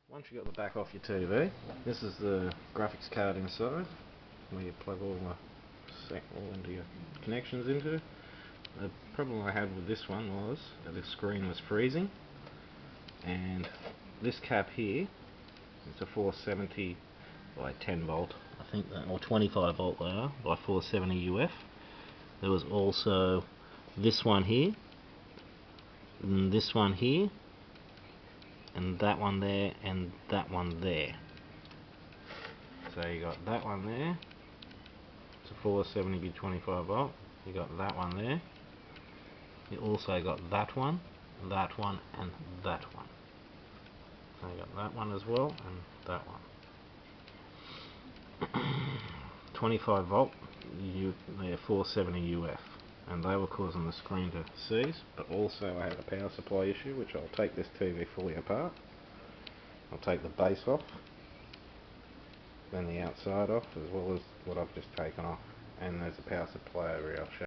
Once you got the back off your TV, this is the graphics card inside, where you plug all into your connections into. The problem I had with this one was that the screen was freezing, and this cap here, it's a 470 by 10 volt, I think that, or 25 volt they are, by 470 UF. There was also this one here, and this one here, and that one there, and that one there. So you got that one there, it's a 470 by 25 volt. You got that one there. You also got that one, and that one. So you got that one as well, and that one. 25 volt, they're 470 UF, and they were causing the screen to seize. But also I had a power supply issue, which I'll take this TV fully apart. I'll take the base off, then the outside off, as well as what I've just taken off. And there's a power supply over here. I'll show